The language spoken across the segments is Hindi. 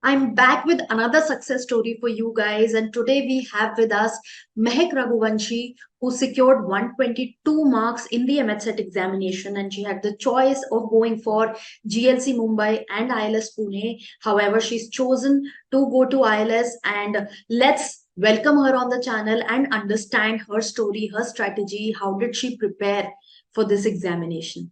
I'm back with another success story for you guys, and today we have with us Mehak Raghuvanshi, who secured 122 marks in the MHET examination, and she had the choice of going for GLC Mumbai and ILS Pune. However, she's chosen to go to ILS, and let's welcome her on the channel and understand her story, her strategy. How did she prepare for this examination?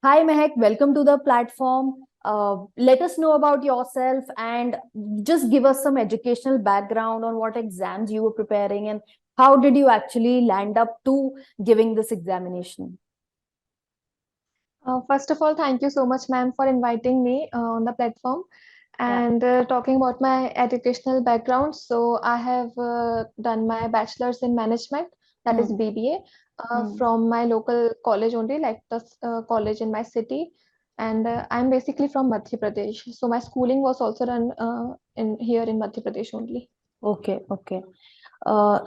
Hi, Mehak. Welcome to the platform. Let us know about yourself and just give us some educational background on what exams you were preparing and how did you actually land up to giving this examination? First of all, thank you so much, ma'am, for inviting me on the platform Yeah. and talking about my educational background. So, I have done my bachelor's in management, that is Hmm. BBA, Hmm. from my local college only, like the college in my city. And I'm basically from Madhya Pradesh. So, my schooling was also done in here in Madhya Pradesh only. Okay, okay.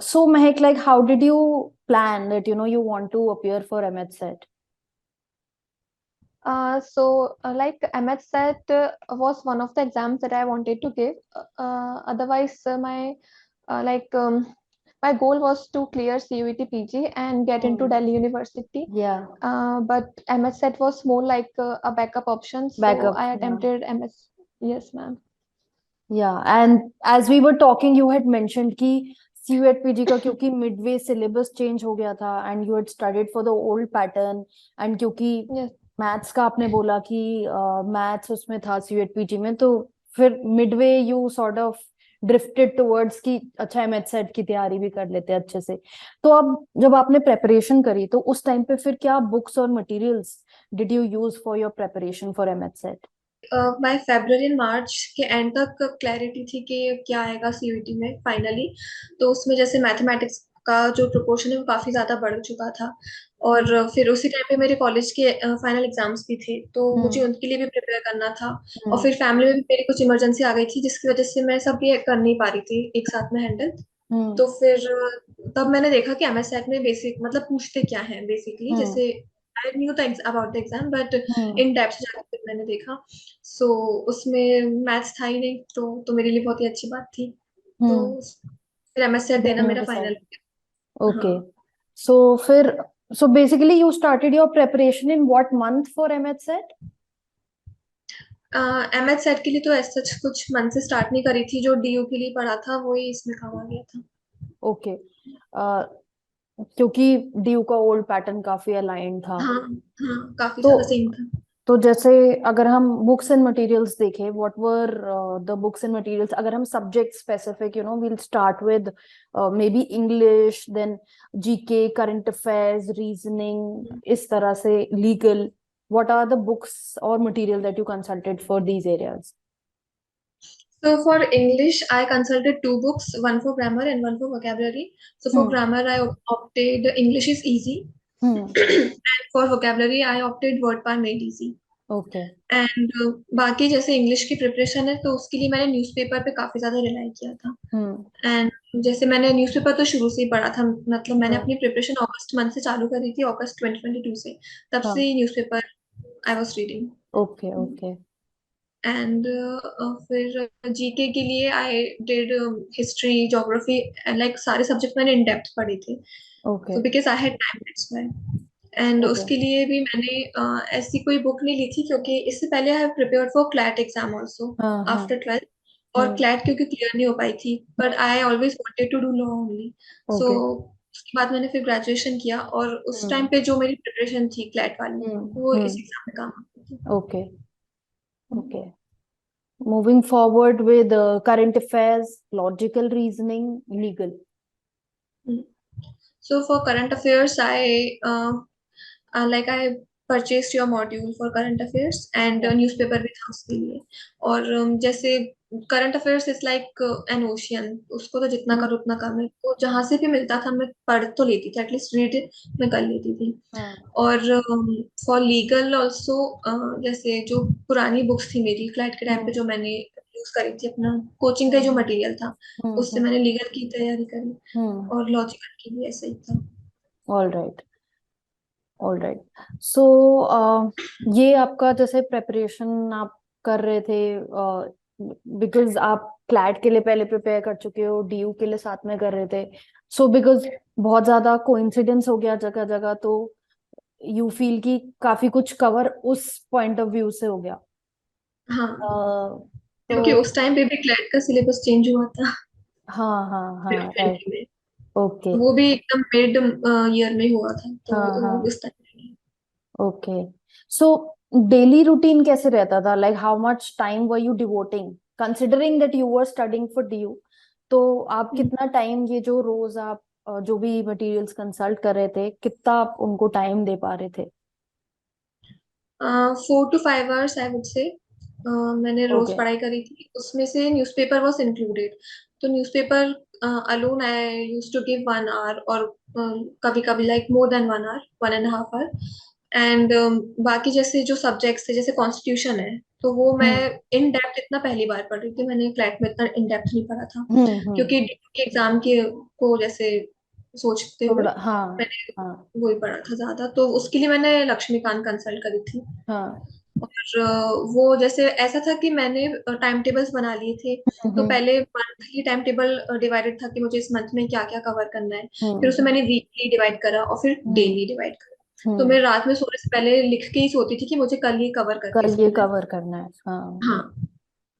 So Mehak, like how did you plan that you want to appear for MHSET? Like MHSET was one of the exams that I wanted to give. Otherwise, my goal was to clear CUET PG and get into Hmm. Delhi University. Yeah, But MHSET was more like a backup option, so backup. I Yeah. attempted MS. Yes, ma'am. Yeah, and as we were talking, you had mentioned कि CUET PG का क्योंकि midway syllabus change हो गया था and you had studied for the old pattern and क्योंकि Yes. मैथ्स का आपने बोला कि मैथ्स उसमें था CUET PG में तो फिर midway you sort of drifted towards कि अच्छा MHSET की तैयारी भी कर लेते हैं अच्छे से। तो अब जब आपने प्रेपरेशन करी तो उस टाइम पे फिर क्या बुक्स और materials did you use for your preparation for MHSET? By February and March के एंड तक क्लैरिटी थी कि क्या आएगा सीयूईटी में फाइनली। तो उसमें जैसे मैथमेटिक्स का जो प्रोपोर्शन है वो काफी ज्यादा बढ़ चुका था। और फिर उसी टाइम पे मेरे कॉलेज के फाइनल एग्जाम्स भी थे, तो मुझे उनके लिए भी प्रिपेयर करना था। और फिर फैमिली में भी मेरी कुछ इमरजेंसी आ गई थी, जिसकी वजह से मैं सब ये कर नहीं पा रही थी एक साथ में हैंडल। तो फिर तब मैंने देखा कि एमएसएट में बेसिक मतलब पूछते क्या है बेसिकली, जैसे I knew the about the exam but in depth जाकर फिर मैंने देखा। सो उसमें मैथ्स था ही नहीं, तो मेरे लिए बहुत ही अच्छी बात थी। तो फिर एमएसएट देना Then you मेरा फाइनल। decided. हाँ। Okay. So, so basically you started your preparation in what month for MHSET? MH SET के लिए तो ऐसा कुछ मन से स्टार्ट नहीं करी थी, जो डीयू के लिए पढ़ा था वही इसमें काम आ गया था। Okay. Uh, क्योंकि ड्यू का ओल्ड पैटर्न काफी अलाइन था। हाँ हाँ, काफी तो ज्यादा सेम था। तो जैसे अगर हम बुक्स एंड मटेरियल्स देखें what were the books and materials, अगर हम subject specific will start with may be English, then GK, current affairs, reasoning, इस तरह से legal, what are the books और material that you consulted for these areas? So for English, I consulted two books, one for grammar and one for vocabulary. So for grammar, I opted English is easy, and for vocabulary, I opted word par made easy. Okay. And बाकी जैसे इंग्लिश की प्रिपरेशन है, तो उसके लिए मैंने न्यूज़पेपर पे काफी ज्यादा रिलाई किया था। एंड जैसे मैंने न्यूज़पेपर तो शुरू से ही पढ़ा था, मतलब मैंने अपनी प्रिपरेशन अगस्त मंथ से चालू करी थी, अगस्त 2022 से। तब से newspaper I was reading. Okay okay. And फिर जीके के लिए I did history, geography, like सारे सब्जेक्ट मैंने इन डेप्थ पढ़े थे। Okay so because I had time that's why. And okay. उसके लिए भी मैंने ऐसी कोई बुक नहीं ली थी, क्योंकि इससे पहले I have prepared for CLAT exam also हाँ हाँ। After 12th। और क्लैट क्योंकि क्लियर नहीं हो पाई थी, but I always wanted to do law only. So okay. उसके बाद मैंने फिर ग्रेजुएशन किया, और उस टाइम पे जो मेरी प्रिपरेशन थी क्लैट वाली, वो इस एग्जाम में काम आती थी। Okay okay. Moving forward with current affairs, logical reasoning, legal. So for current affairs, I purchased your module for current affairs and newspaper भी था उसके लिए। और जैसे current affairs is like an ocean, उसको तो जितना करो उतना कम है। तो जहां से भी मिलता था मैं पढ़ तो लेती थी, एटलीस्ट रीड मैं कर लेती थी। और फॉर लीगल ऑल्सो, जैसे जो पुरानी बुक्स थी मेरी क्लाइट के टाइम पे, जो मैंने यूज करी थी अपना कोचिंग का जो मटेरियल था, उससे मैंने लीगल की तैयारी करी। और लॉजिकल की भी ऐसा ही था। All right all right. So ये आपका जैसे प्रेपरेशन आप कर रहे थे, बिकॉज आप क्लैट के लिए पहले प्रिपेयर कर चुके हो, डीयू के लिए साथ में कर रहे थे, सो बिकॉज बहुत ज्यादा कोइंसिडेंस हो गया जगह जगह, तो यू फील कि काफी कुछ कवर उस पॉइंट ऑफ व्यू से हो गया। हाँ, क्योंकि तो उस टाइम पे भी क्लैट का सिलेबस चेंज हुआ था हाँ हाँ हाँ, राइट, 2020 में। ओके, वो भी एकदम मिड ईयर में हुआ था, तो हाँ वो हाँ, उस time. Okay. So daily routine कैसे रहता था, like how much time were you devoting, considering that you were studying for DU, तो आप कितना टाइम, ये जो रोज आप जो भी मटेरियल्स कंसल्ट कर रहे थे, कितना आप उनको टाइम दे पा रहे थे? 4 to 5 hours आई वुड से। मैंने रोज ओके। पढ़ाई करी थी, उसमें से न्यूज़पेपर वाज इंक्लूडेड। तो newspaper alone I used to give 1 hour, और कभी कभी like more than 1 hour, 1.5 hour। And बाकी जैसे जो सब्जेक्ट्स थे, जैसे कॉन्स्टिट्यूशन है, तो वो मैं हम्म इन डेप्थ इतना पहली बार पढ़ रही थी। मैंने क्लैट में इतना इन डेप्थ नहीं पढ़ा था, हम्म, क्योंकि एग्जाम के को जैसे सोचते हुए थोड़ा, हाँ मैंने हाँ वही पढ़ा था ज्यादा। तो उसके लिए मैंने लक्ष्मीकांत कंसल्ट करी थी। हाँ, और वो जैसे ऐसा था कि मैंने टाइम टेबल्स बना लिए थे। तो हम्म पहले मंथली टाइम टेबल डिवाइडेड था कि मुझे इस मंथ में क्या क्या कवर करना है। फिर उसे हम्म मैंने वीकली डिवाइड करा, और फिर हम्म डेली डिवाइड करा। तो हम्म, मैं रात में सोने से पहले लिख के ही सोती थी कि मुझे कल ये कवर करके कल ये सोना है। कवर करना है, हाँ। हाँ,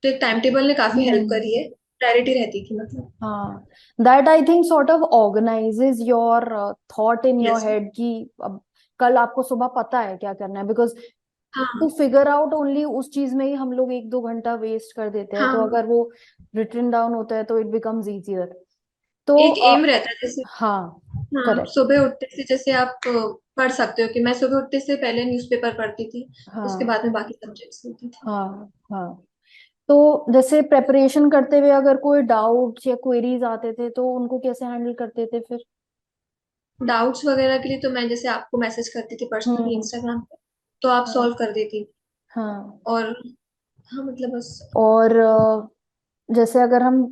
तो एक टाइम टेबल ने काफी हेल्प हम्म, करी है। क्लैरिटी रहती थी मतलब। हाँ, that I think sort of organises your thought in your yes. Head कि अब कल आपको सुबह पता है क्या करना है, बिकॉज टू हाँ फिगर आउट ओनली उस चीज में ही हम लोग 1-2 घंटा वेस्ट कर देते हैं, तो हाँ, अगर वो रिटन डाउन होता है तो इट बिकम्स इजियर। तो एक एम रहता है जैसे। हाँ, हाँ, करेक्ट, सुबह उठते से जैसे आप पढ़ सकते हो कि मैं सुबह उठते से पहले न्यूज़पेपर पढ़ती थी, उसके हाँ बाद में बाकी सब्जेक्ट्स होती थी। हाँ हाँ। तो जैसे प्रेपरेशन करते हुए अगर कोई डाउट्स या क्वेरीज आते थे तो उनको कैसे हैंडल करते थे फिर? डाउट्स वगैरह के लिए तो मैं जैसे आपको मैसेज करती थी पर्सनली हम्म, इंस्टाग्राम पे, तो आप हाँ सॉल्व कर देती। हाँ। और हाँ, मतलब बस। और जैसे अगर हम,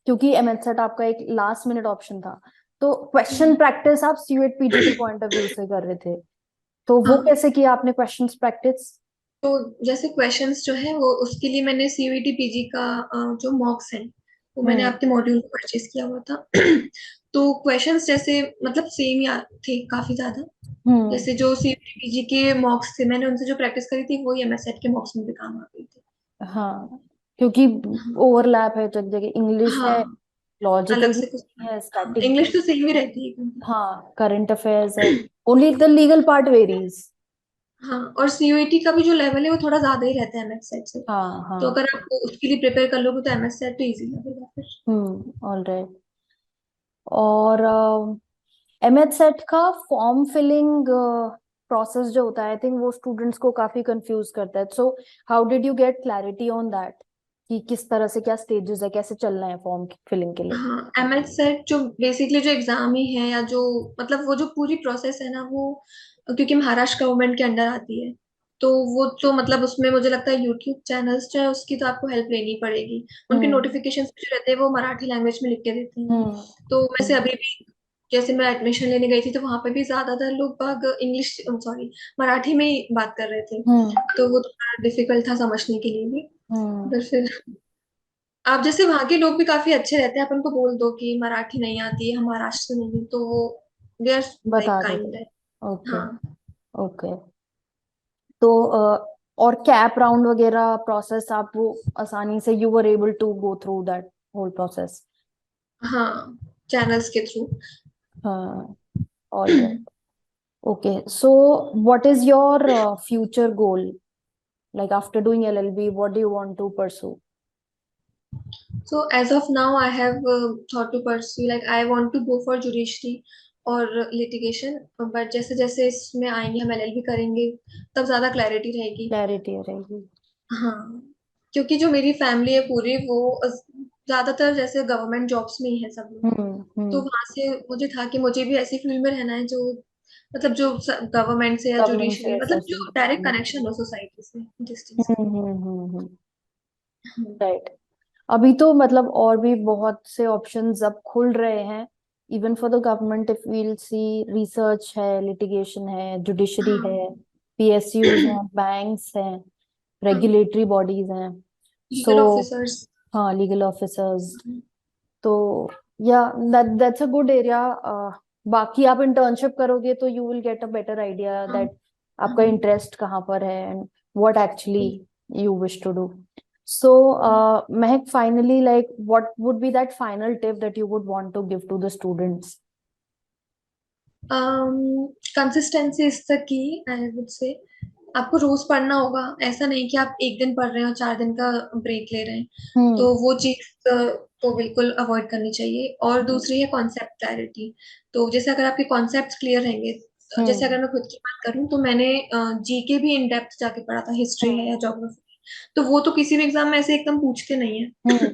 क्योंकि एमएचसेट आपका एक लास्ट मिनट ऑप्शन था, तो क्वेश्चन हम्म, प्रैक्टिस आप सीयूएट पीजी के पॉइंट ऑफ व्यू से कर रहे थे, तो वो हाँ, कैसे किया आपने क्वेश्चंस प्रैक्टिस? तो जैसे क्वेश्चंस जो है वो उसके लिए मैंने सीयूईटी पीजी का जो मॉक्स है वो मैंने हम्म आपके मॉड्यूल को परचेज किया हुआ था। तो क्वेश्चंस जैसे मतलब सेम या थे काफी ज्यादा। हम्म, जैसे जो सीयूईटी पीजी के मॉक्स थे, मैंने उनसे जो प्रैक्टिस करी थी वही एमएसएट के मॉक्स में भी काम आ गई थी। हाँ, क्योंकि हाँ ओवरलैप है जगह जगह, इंग्लिश है, हाँ, लॉजिकल अलग से कुछ। है, हाँ, स्टैटिक इंग्लिश भी, तो सेम ही रहती है। हाँ, करंट अफेयर्स है, only the legal part varies. हाँ, और सीयूईटी का भी जो लेवल है वो थोड़ा ज्यादा ही रहता है एमएस सेट से। हाँ तो हाँ, अगर आप उसके लिए प्रिपेयर कर लोगे तो एमएस सेट तो इजी लगेगा फिर। All right. और एमएच सेट का फॉर्म फिलिंग प्रोसेस जो होता है, आई थिंक वो स्टूडेंट्स को काफी कंफ्यूज करता है, so how did you get clarity on that कि किस तरह से, क्या स्टेजेस है, कैसे चलना है फॉर्म फिलिंग के लिए? हाँ, एमएस सेट जो बेसिकली जो एग्जाम ही है, या जो मतलब वो जो पूरी प्रोसेस है ना, वो क्योंकि महाराष्ट्र गवर्नमेंट के अंडर आती है, तो वो तो मतलब उसमें मुझे लगता है यूट्यूब चैनल्स जो है उसकी तो आपको हेल्प लेनी पड़ेगी। उनके हम्म नोटिफिकेशन जो रहते हैं वो मराठी लैंग्वेज में लिख के देते हैं। हम्म तो वैसे अभी भी जैसे मैं एडमिशन लेने गई थी तो वहां पे भी ज्यादातर लोग बाग इंग्लिश, सॉरी, मराठी में ही बात कर रहे थे। हम्म तो वो थोड़ा डिफिकल्ट था समझने के लिए भी। हम्म पर फिर आप जैसे वहां के लोग भी काफी अच्छे रहते हैं, अपन को बोल दो कि मराठी नहीं आती है, हम महाराष्ट्र से नहीं, तो वो दे आर लाइक बता काइंड देते, है। ओके हाँ ओके। तो और कैप राउंड वगैरह प्रोसेस आप वो आसानी से, you were able to go through that whole process? हाँ, चैनल्स के थ्रू। हाँ, all right, okay. So what is your future goal, like after doing LLB, what do you want to pursue? So as of now I have thought to pursue, like I want to go for judiciary और लिटिगेशन। बट जैसे जैसे इसमें आएंगे, हम एलएलबी करेंगे, तब ज्यादा क्लैरिटी रहेगी। Clarity रहेगी। हाँ, क्योंकि जो मेरी फैमिली है पूरी, वो ज्यादातर जैसे गवर्नमेंट जॉब्स में ही है सब लोग। तो हम्म, वहां से मुझे था कि मुझे भी ऐसी फील्ड में रहना है जो मतलब जो गवर्नमेंट से या गवर्नमेंट से जुडिशरी, मतलब जो एसोसिएट, डायरेक्ट कनेक्शन हो सोसाइटी से, जिस चीज से। राइट। अभी तो मतलब और भी बहुत से ऑप्शंस अब खुल रहे हैं, even for the government, if we'll see, research है, लिटिगेशन है, जुडिशरी हाँ है, पीएसयूज हैं, बैंक्स हैं, हाँ रेगुलेटरी बॉडीज हैं, लीगल So ऑफिसर्स। हाँ, legal officers. तो yeah, that's a good area. बाकी आप internship करोगे तो you will get a better idea that आपका interest कहाँ पर है and what actually you wish to do. So Mehak, finally, like what would be that final tip that you would want to give to the students? Consistency is the key, I would से। आपको रोज पढ़ना होगा, ऐसा नहीं कि आप एक दिन पढ़ रहे हो 4 दिन का ब्रेक ले रहे हैं, तो वो चीज को बिल्कुल अवॉइड करनी चाहिए। और दूसरी है कॉन्सेप्ट क्लैरिटी। तो जैसे अगर आपके कॉन्सेप्ट क्लियर रहेंगे, जैसे अगर मैं खुद की बात करूं तो मैंने जीके भी इन डेप्थ जाके पढ़ा था, हिस्ट्री है या ज्योग्राफी, तो वो तो किसी भी एग्जाम में ऐसे एकदम पूछते नहीं है।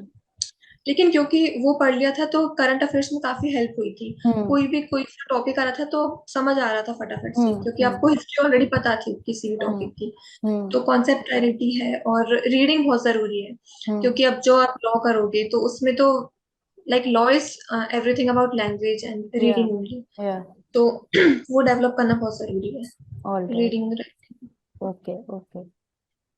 लेकिन क्योंकि वो पढ़ लिया था तो करंट अफेयर्स में काफी हेल्प हुई थी। कोई टॉपिक आ रहा था तो समझ आ रहा था फटाफट से, क्योंकि आपको हिस्ट्री ऑलरेडी पता थी किसी भी टॉपिक की। तो कॉन्सेप्ट क्लैरिटी है, और रीडिंग बहुत जरूरी है, क्योंकि अब जो आप लॉ करोगे तो उसमें तो like law is everything about language and reading only. Yeah. तो वो डेवलप करना बहुत जरूरी है, All right. Reading. Okay. Okay.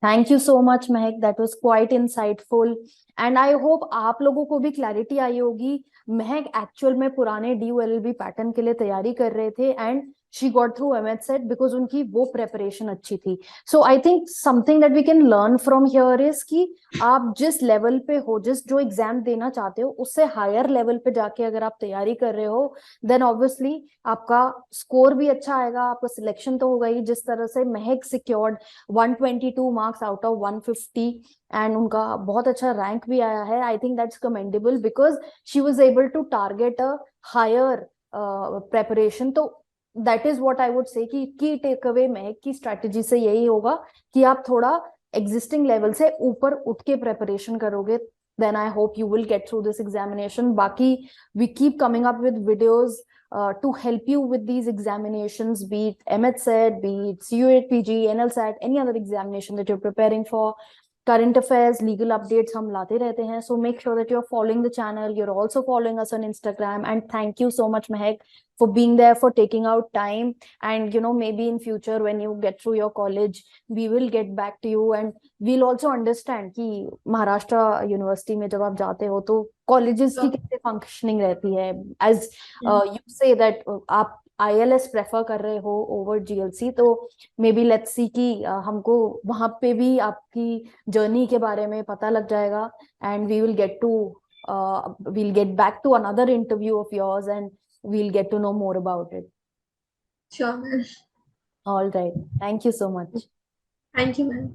Thank you so much, Mehak. That was quite insightful. And I hope आप लोगों को भी क्लैरिटी आई होगी। महक एक्चुअल में पुराने DULLB पैटर्न के लिए तैयारी कर रहे थे and she got through MHSET because उनकी वो प्रेपरेशन अच्छी थी। So I think something that we can learn from here is कि आप जिस लेवल पे हो, जो एग्जाम देना चाहते हो, उससे हायर लेवल पे जाके अगर आप तैयारी कर रहे हो, देन ऑब्वियसली आपका स्कोर भी अच्छा आएगा, आपका सिलेक्शन तो होगा ही। जिस तरह से Mahak secured 122 marks out of 150 and उनका बहुत अच्छा रैंक भी आया है, I think that's commendable because she was able to target a higher preparation. तो that is what I would say कि की टेक अवे महक की स्ट्रेटेजी से यही होगा कि आप थोड़ा एग्जिस्टिंग लेवल से ऊपर उठ के प्रेपरेशन करोगे, then I hope you will get through this examination. Baki, we keep coming up with videos to help you with these examinations, be it MHSET, be it CUAT-PG, NLSAT, any other examination that you're preparing for. Current affairs, legal updates हम लाते रहते हैं. So make sure that you're following the channel. You're also following us on Instagram. And thank you so much, Mehak, for being there, for taking out time. And, you know, maybe in future when you get through your college, we will get back to you and we'll also understand कि महाराष्ट्र यूनिवर्सिटी में जब आप जाते हो तो कॉलेजेस की कैसे फंक्शनिंग रहती है। एज यू से दैट आप ILS प्रेफर कर रहे हो ओवर GLC, तो मे बी लेट्स सी कि हमको वहां पे भी आपकी जर्नी के बारे में पता लग जाएगा and we will get back to another interview of yours and we'll get to know more about it. Sure, ma'am. All right. Thank you so much. Thank you, ma'am.